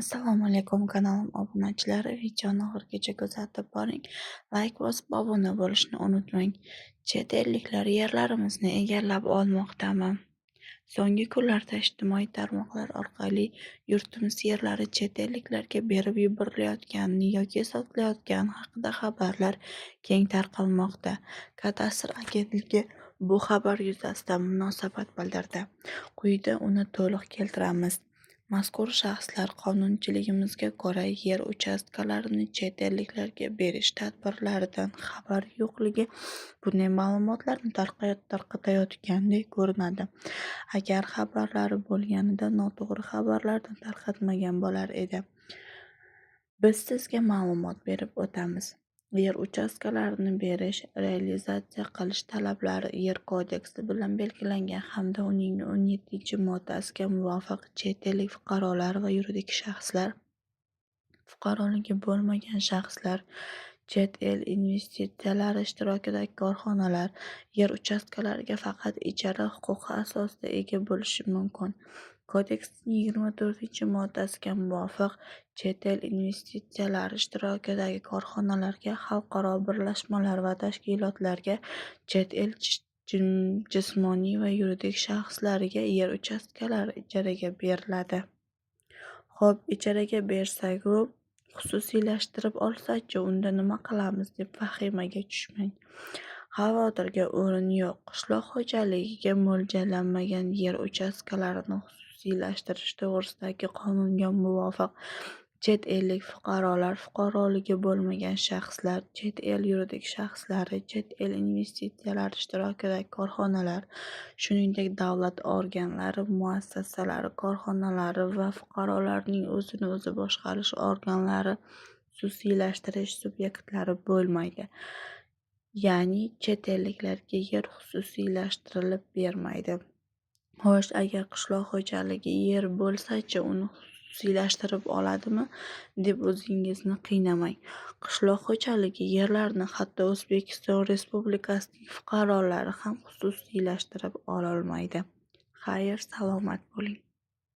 Assalomu alaykum kanalim obunachilari, videoni oxirigacha kuzatib boring. Like bosib obuna bo'lishni unutmang. Chet elliklar yerlarimizni egallab olmoqdami? So'nggi kunlarda ijtimoiy tarmoqlar orqali yurtimiz yerlari chet elliklarga berib yuborilayotgani yoki sotilayotgani haqida xabarlar keng tarqalmoqda. Kadastr agentligi bu xabar yuzasidan munosabat bildirdi. Quyida uni to'liq keltiramiz. Mazkur shaxslar qonunchiligimizga ko'ra yer uchastkalarini chet elliklarga berish tadbirlaridan xabari yo'qligi bunday ma'lumotlarni tarqatayotgandek ko'rinadi. Agar xabarlari bo'lganida noto'g'ri xabarlarni tarqatmagan bo'lar edi. Biz sizga ma'lumot berib o'tamiz. Yer uchastkalarini berish, realizatsiya qilish talablari Yer kodeksi bilan belgilangan hamda uning 17-moddasiga muvofiq chet ellik fuqarolar va yuridik shaxslar, fuqaroligi bo'lmagan shaxslar, chet el investitsiyalari ishtirokidagi korxonalar yer uchastkalariga faqat ijara huquqi asosida ega bo'lishi mumkin. Kodeksning 24-moddasiga muvofiq chet el investitsiyalari ishtirokidagi korxonalarga, xalqaro birlashmalar va tashkilotlarga, chet el jismoniy va yuridik shaxslariga yer uchastkalari ijaraga beriladi. Xo'p, ijaraga bersak-u, xususiylashtirib olsak-chi, unda nima qilamiz deb vahimaga tushmang. Xavotirga o'rin yo'q. Qishloq xo'jaligiga mo'ljallanmagan yer uchastkalarini xususiylashtirish to'g'risidagi qonunga muvofiq chet ellik fuqarolar, fuqaroligi bo'lmagan shaxslar, chet el yuridik shaxslari, chet el investitsiyalari ishtirokidagi korxonalar, shuningdek davlat organlari, muassasalari, korxonalari va fuqarolarning o'zini o'zi boshqarish organlari xususiylashtirish subyektlari bo'lmaydi. Ya'ni chet elliklarga yer xususiylashtirilib bermaydi. Xo'sh, agar qishloq xo'jaligi yer bo'lsa-chi, uni xususiylashtirib oladimi deb o'zingizni qiynamang. Qishloq xo'jaligi yerlarini hatto O'zbekiston Respublikasining fuqarolari ham xususiylashtirib ololmaydi. Xayr, salomat bo'ling.